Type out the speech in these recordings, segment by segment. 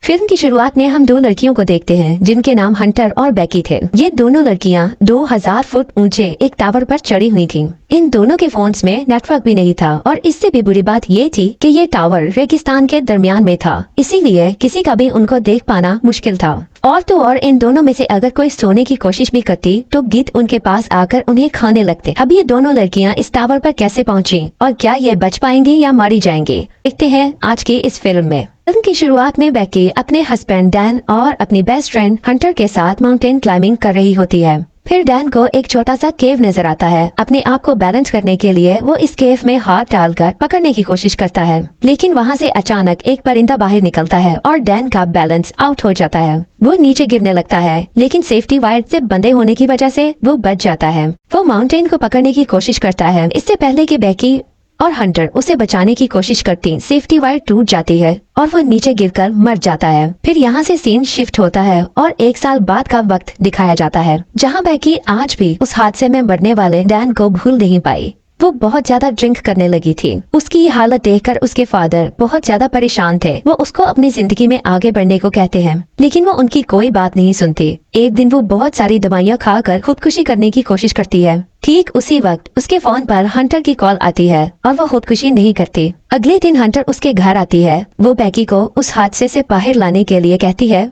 Film की शुरुआत में हम दो लड़कियों को देखते हैं जिनके नाम हंटर और बेकी थे। ये दोनों लड़कियां 2000 फुट ऊंचे एक टावर पर चढ़ी हुई थीं। इन दोनों के फोन्स में नेटवर्क भी नहीं था और इससे भी बुरी बात ये थी कि ये टावर रेगिस्तान के दरमियान में था, इसीलिए किसी का भी उनको देख पाना मुश्किल था। और तो और इन दोनों में से अगर कोई सोने की कोशिश भी करती तो गिद्ध उनके पास आकर उन्हें खाने लगते। अब ये दोनों लड़कियां इस टावर पर कैसे पहुंची और क्या ये बच पाएंगी या मारी जाएंगी, देखते हैं आज की इस फिल्म में। फिल्म की शुरुआत में बेकी अपने हस्बैंड डैन और अपनी बेस्ट फ्रेंड हंटर के साथ माउंटेन क्लाइंबिंग कर रही होती है। फिर डैन को एक छोटा सा केव नजर आता है। अपने आप को बैलेंस करने के लिए वो इस केव में हाथ डालकर पकड़ने की कोशिश करता है, लेकिन वहाँ से अचानक एक परिंदा बाहर निकलता है और डैन का बैलेंस आउट हो जाता है। वो नीचे गिरने लगता है, लेकिन सेफ्टी वायर से बंधे होने की वजह से वो बच जाता है। वो माउंटेन को पकड़ने की कोशिश करता है। इससे पहले कि बेकी और हंटर उसे बचाने की कोशिश करती, सेफ्टी वायर टूट जाती है और वो नीचे गिरकर मर जाता है। फिर यहाँ से सीन शिफ्ट होता है और 1 साल बाद का वक्त दिखाया जाता है, जहाँ बेकी आज भी उस हादसे में मरने वाले डैन को भूल नहीं पाई। वो बहुत ज्यादा ड्रिंक करने लगी थी। उसकी हालत देखकर उसके फादर बहुत ज्यादा परेशान थे। वो उसको अपनी जिंदगी में आगे बढ़ने को कहते हैं, लेकिन वो उनकी कोई बात नहीं सुनती। एक दिन वो बहुत सारी दवाइयाँ खाकर खुदकुशी करने की कोशिश करती है। ठीक उसी वक्त उसके फोन पर हंटर की कॉल आती है और वो खुदकुशी नहीं करती। अगले दिन हंटर उसके घर आती है। वो बेकी को उस हादसे से बाहर लाने के लिए कहती है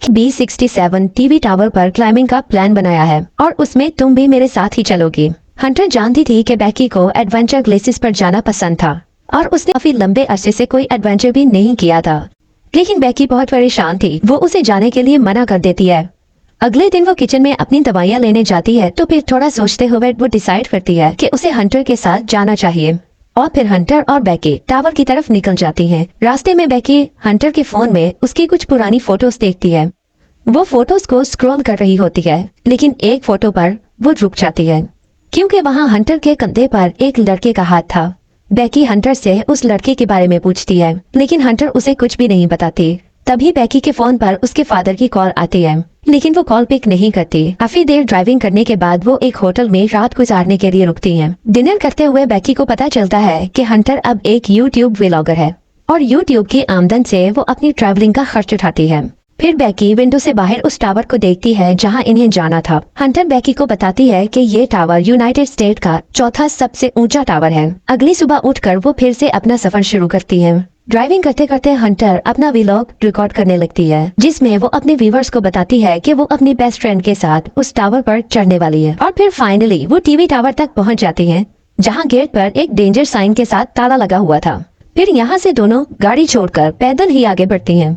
कि B67 टीवी टावर पर क्लाइंबिंग का प्लान बनाया है और उसमें तुम भी मेरे साथ ही चलोगी। हंटर जानती थी कि बेकी को एडवेंचर ग्लेसिस पर जाना पसंद था और उसने काफी लंबे अरसे से कोई एडवेंचर भी नहीं किया था, लेकिन बेकी बहुत परेशान थी। वो उसे जाने के लिए मना कर देती है। अगले दिन वो किचन में अपनी दवाइयाँ लेने जाती है, तो फिर थोड़ा सोचते हुए वो डिसाइड करती है कि उसे हंटर के साथ जाना चाहिए। और फिर हंटर और बेकी टावर की तरफ निकल जाती हैं। रास्ते में बेकी हंटर के फोन में उसकी कुछ पुरानी फोटोज देखती है। वो फोटोज को स्क्रॉल कर रही होती है, लेकिन एक फोटो पर वो रुक जाती है क्योंकि वहाँ हंटर के कंधे पर एक लड़के का हाथ था। बेकी हंटर से उस लड़के के बारे में पूछती है, लेकिन हंटर उसे कुछ भी नहीं बताती। तभी बेकी के फोन पर उसके फादर की कॉल आती है, लेकिन वो कॉल पिक नहीं करती। काफी देर ड्राइविंग करने के बाद वो एक होटल में रात गुजारने के लिए रुकती हैं। डिनर करते हुए बेकी को पता चलता है कि हंटर अब एक यूट्यूब व्लॉगर है और यूट्यूब की आमदन से वो अपनी ट्रैवलिंग का खर्च उठाती है। फिर बेकी विंडो से बाहर उस टावर को देखती है जहां इन्हें जाना था। हंटर बेकी को बताती है कि ये टावर यूनाइटेड स्टेट का चौथा सबसे ऊंचा टावर है। अगली सुबह उठकर वो फिर से अपना सफर शुरू करती है। ड्राइविंग करते करते हंटर अपना व्लॉग रिकॉर्ड करने लगती है, जिसमें वो अपने व्यूवर्स को बताती है कि वो अपनी बेस्ट फ्रेंड के साथ उस टावर पर चढ़ने वाली है। और फिर फाइनली वो टीवी टावर तक पहुंच जाती है, जहां गेट पर एक डेंजर साइन के साथ ताला लगा हुआ था। फिर यहाँ से दोनों गाड़ी छोड़कर पैदल ही आगे बढ़ती हैं।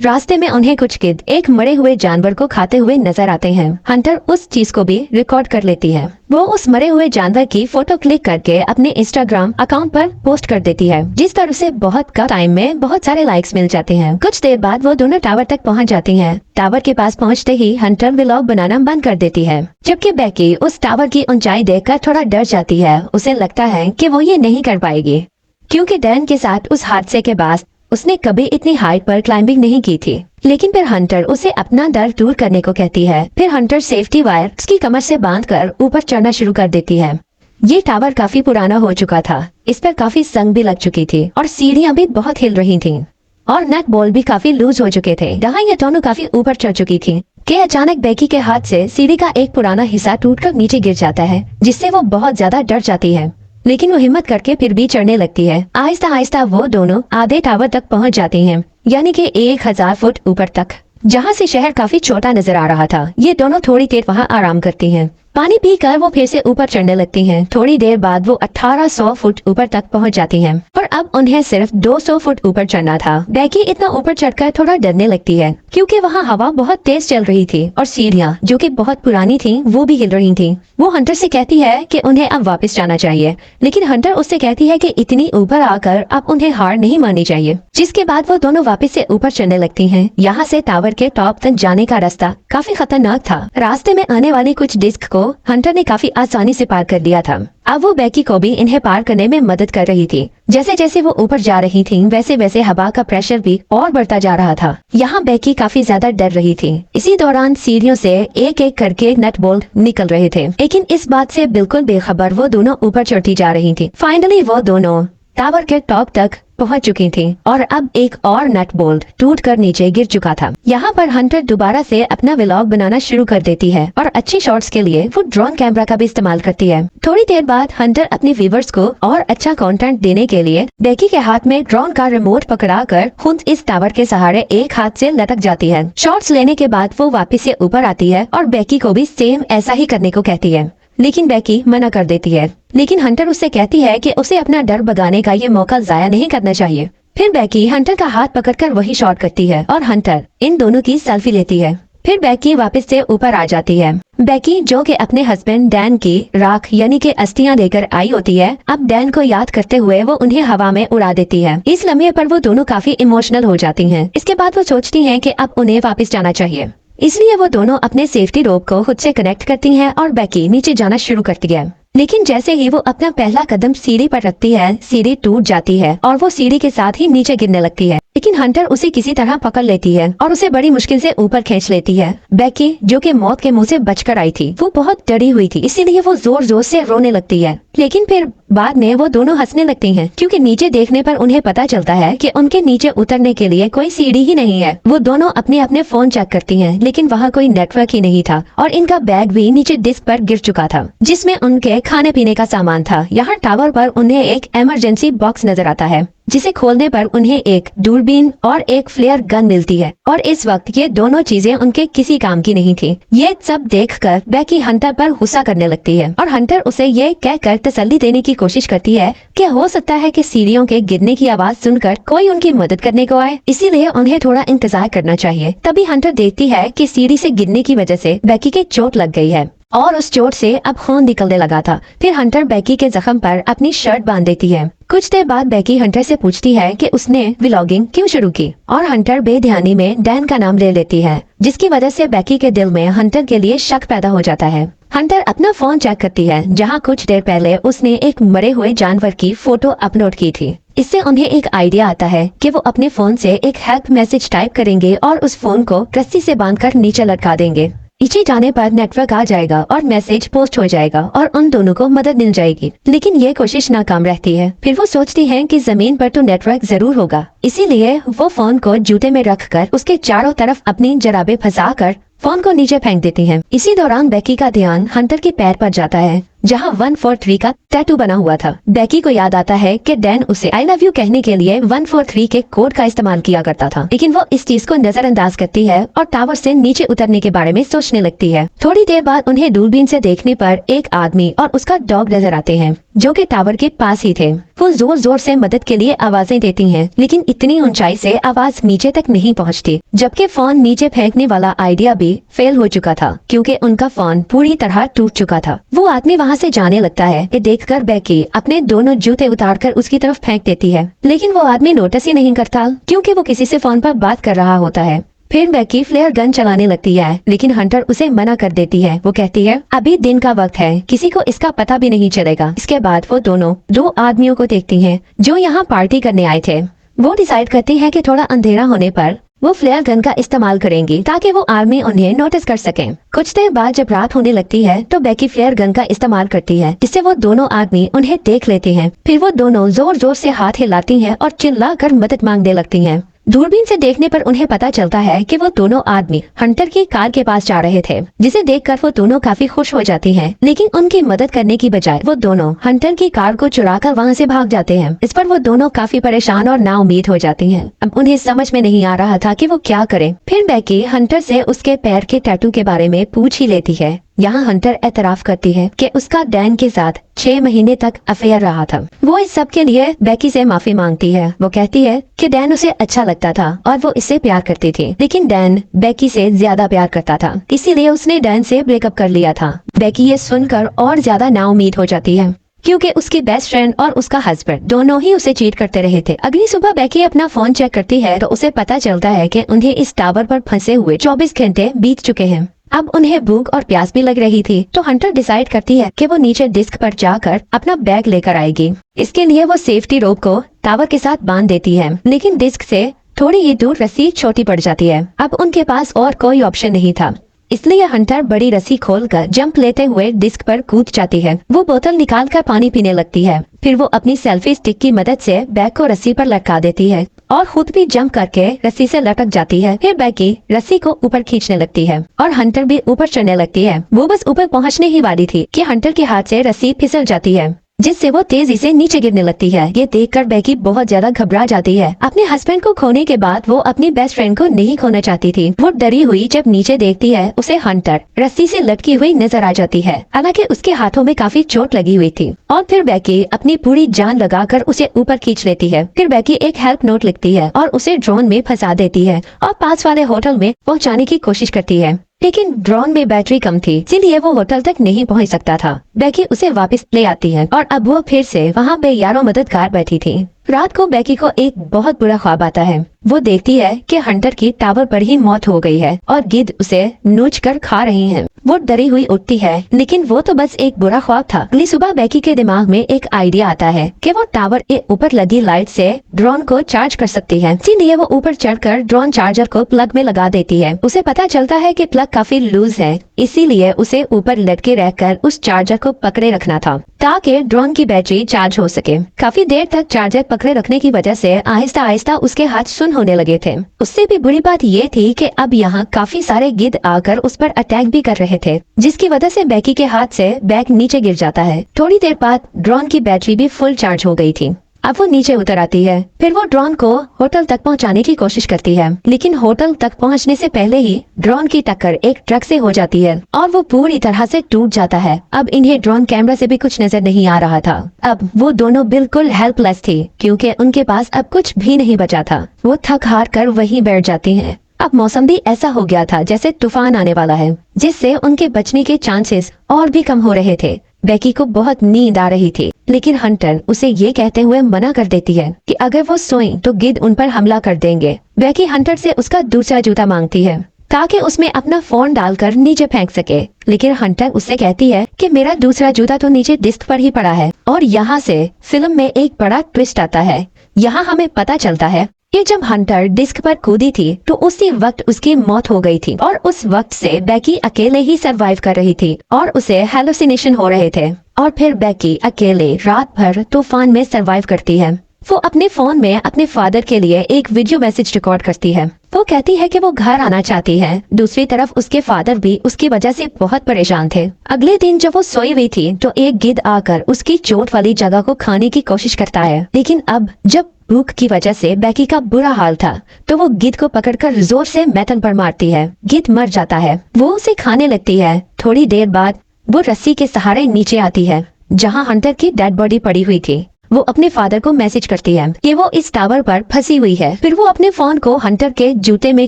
रास्ते में उन्हें कुछ गिद्ध एक मरे हुए जानवर को खाते हुए नजर आते हैं। हंटर उस चीज को भी रिकॉर्ड कर लेती है। वो उस मरे हुए जानवर की फोटो क्लिक करके अपने इंस्टाग्राम अकाउंट पर पोस्ट कर देती है, जिस पर उसे बहुत कम टाइम में बहुत सारे लाइक्स मिल जाते हैं। कुछ देर बाद वो दोनों टावर तक पहुंच जाती हैं। टावर के पास पहुंचते ही हंटर व्लॉग बनाना बंद कर देती है, जबकि बेकी उस टावर की ऊंचाई देखकर थोड़ा डर जाती है। उसे लगता है कि वो ये नहीं कर पाएगी, क्योंकि डैन के साथ उस हादसे के बाद उसने कभी इतनी हाइट पर क्लाइंबिंग नहीं की थी। लेकिन फिर हंटर उसे अपना डर दूर करने को कहती है। फिर हंटर सेफ्टी वायर उसकी कमर से बांधकर ऊपर चढ़ना शुरू कर देती है। ये टावर काफी पुराना हो चुका था, इस पर काफी जंग भी लग चुकी थी और सीढ़ियाँ भी बहुत हिल रही थीं और नट बोल्ट भी काफी लूज हो चुके थे। जहाँ ये दोनों काफी ऊपर चढ़ चुकी थी कि अचानक बेकी के हाथ से सीढ़ी का एक पुराना हिस्सा टूटकर नीचे गिर जाता है, जिससे वो बहुत ज्यादा डर जाती है। लेकिन वो हिम्मत करके फिर भी चढ़ने लगती है। आहिस्ता आहिस्ता वो दोनों आधे टावर तक पहुंच जाती हैं, यानी कि 1000 फुट ऊपर तक, जहां से शहर काफी छोटा नजर आ रहा था। ये दोनों थोड़ी देर वहां आराम करती हैं। पानी पीकर वो फिर से ऊपर चढ़ने लगती हैं। थोड़ी देर बाद वो 1800 फुट ऊपर तक पहुंच जाती हैं और अब उन्हें सिर्फ 200 फुट ऊपर चढ़ना था। बेकी इतना ऊपर चढ़कर थोड़ा डरने लगती है, क्योंकि वहाँ हवा बहुत तेज चल रही थी और सीढ़ियाँ जो कि बहुत पुरानी थी वो भी हिल रही थी। वो हंटर से कहती है कि उन्हें अब वापस जाना चाहिए, लेकिन हंटर उससे कहती है कि इतनी ऊपर आकर अब उन्हें हार नहीं माननी चाहिए। जिसके बाद वो दोनों वापस से ऊपर चढ़ने लगती हैं। यहाँ से टावर के टॉप तक जाने का रास्ता काफी खतरनाक था। रास्ते में आने वाली कुछ डिस्क को हंटर ने काफी आसानी से पार कर दिया था। अब वो बेकी को भी इन्हें पार करने में मदद कर रही थी। जैसे जैसे वो ऊपर जा रही थी, वैसे वैसे हवा का प्रेशर भी और बढ़ता जा रहा था। यहाँ बेकी काफी ज्यादा डर रही थी। इसी दौरान सीढ़ियों से एक एक करके नट बोल्ट निकल रहे थे, लेकिन इस बात से बिल्कुल बेखबर वो दोनों ऊपर चढ़ती जा रही थी। फाइनली वो दोनों टावर के टॉप तक पहुंच चुकी थी और अब एक और नट बोल्ट टूटकर नीचे गिर चुका था। यहाँ पर हंटर दोबारा से अपना व्लॉग बनाना शुरू कर देती है और अच्छी शॉट्स के लिए वो ड्रोन कैमरा का भी इस्तेमाल करती है। थोड़ी देर बाद हंटर अपने व्यूवर्स को और अच्छा कंटेंट देने के लिए बेकी के हाथ में ड्रोन का रिमोट पकड़ाकर खुद इस टावर के सहारे एक हाथ से लटक जाती है। शॉट्स लेने के बाद वो वापस से ऊपर आती है और बेकी को भी सेम ऐसा ही करने को कहती है, लेकिन बेकी मना कर देती है। लेकिन हंटर उससे कहती है कि उसे अपना डर भगाने का ये मौका जाया नहीं करना चाहिए। फिर बेकी हंटर का हाथ पकड़कर वही शॉट करती है और हंटर इन दोनों की सेल्फी लेती है। फिर बेकी वापस से ऊपर आ जाती है। बेकी जो कि अपने हस्बैंड डैन की राख यानी कि अस्थियां लेकर आई होती है, अब डैन को याद करते हुए वो उन्हें हवा में उड़ा देती है। इस लम्हे पर वो दोनों काफी इमोशनल हो जाती हैं। इसके बाद वो सोचती हैं कि अब उन्हें वापस जाना चाहिए, इसलिए वो दोनों अपने सेफ्टी रोप को खुद से कनेक्ट करती हैं और बेकी नीचे जाना शुरू करती है। लेकिन जैसे ही वो अपना पहला कदम सीढ़ी पर रखती है, सीढ़ी टूट जाती है और वो सीढ़ी के साथ ही नीचे गिरने लगती है। लेकिन हंटर उसे किसी तरह पकड़ लेती है और उसे बड़ी मुश्किल से ऊपर खींच लेती है। बेकी जो कि मौत के मुंह से बचकर आई थी, वो बहुत डरी हुई थी, इसीलिए वो जोर जोर से रोने लगती है। लेकिन फिर बाद में वो दोनों हंसने लगती हैं, क्योंकि नीचे देखने पर उन्हें पता चलता है कि उनके नीचे उतरने के लिए कोई सीढ़ी ही नहीं है। वो दोनों अपने अपने फोन चेक करती हैं, लेकिन वहाँ कोई नेटवर्क ही नहीं था और इनका बैग भी नीचे डिस्क पर गिर चुका था, जिसमें उनके खाने पीने का सामान था। यहाँ टावर पर उन्हें एक इमरजेंसी बॉक्स नजर आता है, जिसे खोलने पर उन्हें एक दूरबीन और एक फ्लेयर गन मिलती है और इस वक्त ये दोनों चीजें उनके किसी काम की नहीं थी। ये सब देखकर बेकी हंटर पर गुस्सा करने लगती है और हंटर उसे ये कहकर तसल्ली देने की कोशिश करती है कि हो सकता है कि सीढ़ियों के गिरने की आवाज सुनकर कोई उनकी मदद करने को आए, इसीलिए उन्हें थोड़ा इंतजार करना चाहिए। तभी हंटर देखती है कि सीढ़ी से गिरने की वजह से बेकी के चोट लग गई है और उस चोट से अब खून निकलने लगा था। फिर हंटर बेकी के जख्म पर अपनी शर्ट बांध देती है। कुछ देर बाद बेकी हंटर से पूछती है कि उसने व्लॉगिंग क्यों शुरू की और हंटर बेध्यानी में डैन का नाम ले लेती है, जिसकी वजह से बेकी के दिल में हंटर के लिए शक पैदा हो जाता है। हंटर अपना फोन चेक करती है, जहां कुछ देर पहले उसने एक मरे हुए जानवर की फोटो अपलोड की थी। इससे उन्हें एक आइडिया आता है कि वो अपने फोन से एक हेल्प मैसेज टाइप करेंगे और उस फोन को रस्सी से बांधकर नीचे लटका देंगे। नीचे जाने पर नेटवर्क आ जाएगा और मैसेज पोस्ट हो जाएगा और उन दोनों को मदद मिल जाएगी। लेकिन ये कोशिश नाकाम रहती है। फिर वो सोचती हैं कि जमीन पर तो नेटवर्क जरूर होगा, इसीलिए वो फोन को जूते में रखकर उसके चारों तरफ अपनी जराबे फंसाकर फोन को नीचे फेंक देती हैं। इसी दौरान बेकी का ध्यान हंटर के पैर पर जाता है, जहां 143 का टैटू बना हुआ था। बेकी को याद आता है कि डैन उसे आई लव यू कहने के लिए 143 के कोड का इस्तेमाल किया करता था, लेकिन वो इस चीज को नजरअंदाज करती है और टावर से नीचे उतरने के बारे में सोचने लगती है। थोड़ी देर बाद उन्हें दूरबीन से देखने पर एक आदमी और उसका डॉग नजर आते हैं, जो कि टावर के पास ही थे। वो जोर जोर से मदद के लिए आवाजें देती हैं, लेकिन इतनी ऊंचाई से आवाज नीचे तक नहीं पहुंचती, जबकि फोन नीचे फेंकने वाला आइडिया भी फेल हो चुका था, क्योंकि उनका फोन पूरी तरह टूट चुका था। वो आदमी वहाँ से जाने लगता है कि देखकर बेकी अपने दोनों जूते उतारकर उसकी तरफ फेंक देती है, लेकिन वो आदमी नोटिस ही नहीं करता, क्योंकि वो किसी से फोन पर बात कर रहा होता है। फिर बेकी फ्लेयर गन चलाने लगती है, लेकिन हंटर उसे मना कर देती है। वो कहती है अभी दिन का वक्त है, किसी को इसका पता भी नहीं चलेगा। इसके बाद वो दोनों दो आदमियों को देखती हैं जो यहाँ पार्टी करने आए थे। वो डिसाइड करती है कि थोड़ा अंधेरा होने पर वो फ्लेयर गन का इस्तेमाल करेंगी ताकि वो आर्मी उन्हें नोटिस कर सकें। कुछ देर बाद जब रात होने लगती है तो बेकी फ्लेयर गन का इस्तेमाल करती है, जिससे वो दोनों आदमी उन्हें देख लेते हैं। फिर वो दोनों जोर जोर से हाथ हिलाती हैं और चिल्लाकर मदद मांगने लगती हैं। दूरबीन से देखने पर उन्हें पता चलता है कि वो दोनों आदमी हंटर की कार के पास जा रहे थे, जिसे देखकर वो दोनों काफी खुश हो जाती हैं। लेकिन उनकी मदद करने की बजाय वो दोनों हंटर की कार को चुराकर वहाँ से भाग जाते हैं। इस पर वो दोनों काफी परेशान और नाउम्मीद हो जाती हैं। अब उन्हें समझ में नहीं आ रहा था कि वो क्या करें। फिर बेकी हंटर से उसके पैर के टैटू के बारे में पूछ ही लेती है। यहाँ हंटर एतराफ करती है कि उसका डैन के साथ 6 महीने तक अफेयर रहा था। वो इस सब के लिए बेकी से माफी मांगती है। वो कहती है कि डैन उसे अच्छा लगता था और वो इससे प्यार करती थी, लेकिन डैन बेकी से ज्यादा प्यार करता था, इसीलिए उसने डैन से ब्रेकअप कर लिया था। बेकी ये सुनकर और ज्यादा नाउम्मीद हो जाती है, क्योंकि उसकी बेस्ट फ्रेंड और उसका हस्बैंड दोनों ही उसे चीट करते रहे थे। अगली सुबह बेकी अपना फोन चेक करती है तो उसे पता चलता है कि उन्हें इस टावर पर फंसे हुए 24 घंटे बीत चुके हैं। अब उन्हें भूख और प्यास भी लग रही थी, तो हंटर डिसाइड करती है कि वो नीचे डिस्क पर जाकर अपना बैग लेकर आएगी। इसके लिए वो सेफ्टी रोप को टावर के साथ बांध देती है, लेकिन डिस्क से थोड़ी ही दूर रस्सी छोटी पड़ जाती है। अब उनके पास और कोई ऑप्शन नहीं था, इसलिए हंटर बड़ी रस्सी खोलकर जंप लेते हुए डिस्क पर कूद जाती है। वो बोतल निकालकर पानी पीने लगती है, फिर वो अपनी सेल्फी स्टिक की मदद से बैग को रस्सी पर लटका देती है और खुद भी जंप करके रस्सी से लटक जाती है। फिर बेकी रस्सी को ऊपर खींचने लगती है और हंटर भी ऊपर चढ़ने लगती है। वो बस ऊपर पहुंचने ही वाली थी कि हंटर के हाथ से रस्सी फिसल जाती है, जिससे वो तेजी से नीचे गिरने लगती है। ये देखकर बेकी बहुत ज्यादा घबरा जाती है। अपने हस्बैंड को खोने के बाद वो अपनी बेस्ट फ्रेंड को नहीं खोना चाहती थी। वो डरी हुई जब नीचे देखती है, उसे हंटर रस्सी से लटकी हुई नजर आ जाती है। हालांकि उसके हाथों में काफी चोट लगी हुई थी। और फिर बेकी अपनी पूरी जान लगाकर उसे ऊपर खींच लेती है। फिर बेकी एक हेल्प नोट लिखती है और उसे ड्रोन में फंसा देती है और पास वाले होटल में पहुँचाने की कोशिश करती है, लेकिन ड्रोन में बैटरी कम थी, इसीलिए वो होटल तक नहीं पहुंच सकता था। बेकी उसे वापस ले आती है और अब वो फिर से वहाँ पे यारों मददगार बैठी थी। रात को बेकी को एक बहुत बुरा ख्वाब आता है। वो देखती है कि हंटर की टावर पर ही मौत हो गई है और गिद्ध उसे नोच कर खा रही हैं। वो डरी हुई उठती है, लेकिन वो तो बस एक बुरा ख्वाब था। अगली सुबह बेकी के दिमाग में एक आइडिया आता है कि वो टावर के ऊपर लगी लाइट से ड्रोन को चार्ज कर सकती है। इसीलिए वो ऊपर चढ़कर ड्रोन चार्जर को प्लग में लगा देती है। उसे पता चलता है कि प्लग काफी लूज है, इसीलिए उसे ऊपर लटके रहकर उस चार्जर को पकड़े रखना था ताकि ड्रोन की बैटरी चार्ज हो सके। काफी देर तक चार्जर पकड़े रखने की वजह से आहिस्ता आहिस्ता उसके हाथ सुन्न होने लगे थे। उससे भी बुरी बात ये थी कि अब यहाँ काफी सारे गिद्ध आकर उस पर अटैक भी कर रहे थे, जिसकी वजह से बेकी के हाथ से बैग नीचे गिर जाता है। थोड़ी देर बाद ड्रोन की बैटरी भी फुल चार्ज हो गई थी। अब वो नीचे उतर आती है। फिर वो ड्रोन को होटल तक पहुंचाने की कोशिश करती है, लेकिन होटल तक पहुंचने से पहले ही ड्रोन की टक्कर एक ट्रक से हो जाती है और वो पूरी तरह से टूट जाता है। अब इन्हें ड्रोन कैमरा से भी कुछ नजर नहीं आ रहा था। अब वो दोनों बिल्कुल हेल्पलेस थी, क्योंकि उनके पास अब कुछ भी नहीं बचा था। वो थक हार कर वहीं बैठ जाती हैं। अब मौसम भी ऐसा हो गया था जैसे तूफान आने वाला है, जिससे उनके बचने के चांसेस और भी कम हो रहे थे। बेकी को बहुत नींद आ रही थी, लेकिन हंटर उसे ये कहते हुए मना कर देती है कि अगर वो सोई तो गिद्ध उन पर हमला कर देंगे। बेकी हंटर से उसका दूसरा जूता मांगती है ताकि उसमें अपना फोन डालकर नीचे फेंक सके, लेकिन हंटर उससे कहती है कि मेरा दूसरा जूता तो नीचे डिस्क पर ही पड़ा है। और यहाँ से फिल्म में एक बड़ा ट्विस्ट आता है। यहाँ हमें पता चलता है कि जब हंटर डिस्क पर कूदी थी तो उसी वक्त उसकी मौत हो गई थी और उस वक्त से बेकी अकेले ही सरवाइव कर रही थी और उसे हेलुसिनेशन हो रहे थे। और फिर बेकी अकेले रात भर तूफान में सरवाइव करती है। वो अपने फोन में अपने फादर के लिए एक वीडियो मैसेज रिकॉर्ड करती है। वो कहती है कि वो घर आना चाहती है। दूसरी तरफ उसके फादर भी उसकी वजह से बहुत परेशान थे। अगले दिन जब वो सोई हुई थी तो एक गिद्ध आकर उसकी चोट वाली जगह को खाने की कोशिश करता है, लेकिन अब जब भूख की वजह से बेकी का बुरा हाल था तो वो गिद्ध को पकड़कर जोर से मैथन पर मारती है। गिद्ध मर जाता है। वो उसे खाने लगती है। थोड़ी देर बाद वो रस्सी के सहारे नीचे आती है जहाँ हंटर की डेड बॉडी पड़ी हुई थी। वो अपने फादर को मैसेज करती है कि वो इस टावर पर फंसी हुई है। फिर वो अपने फोन को हंटर के जूते में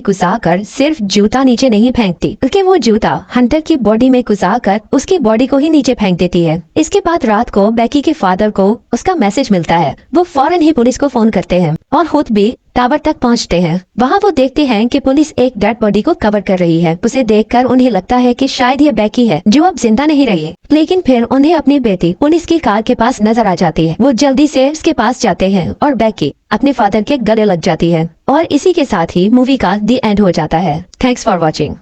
घुसाकर सिर्फ जूता नीचे नहीं फेंकती, बल्कि वो जूता हंटर की बॉडी में घुसाकर उसकी बॉडी को ही नीचे फेंक देती है। इसके बाद रात को बेकी के फादर को उसका मैसेज मिलता है। वो फौरन ही पुलिस को फोन करते हैं और खुद भी टावर तक पहुंचते हैं। वहां वो देखते हैं कि पुलिस एक डेड बॉडी को कवर कर रही है। उसे देखकर उन्हें लगता है कि शायद ये बेकी है जो अब जिंदा नहीं रही, लेकिन फिर उन्हें अपनी बेटी पुलिस की कार के पास नजर आ जाती है। वो जल्दी से उसके पास जाते हैं और बेकी अपने फादर के गले लग जाती है। और इसी के साथ ही मूवी का दी एंड हो जाता है। Thanks for watching.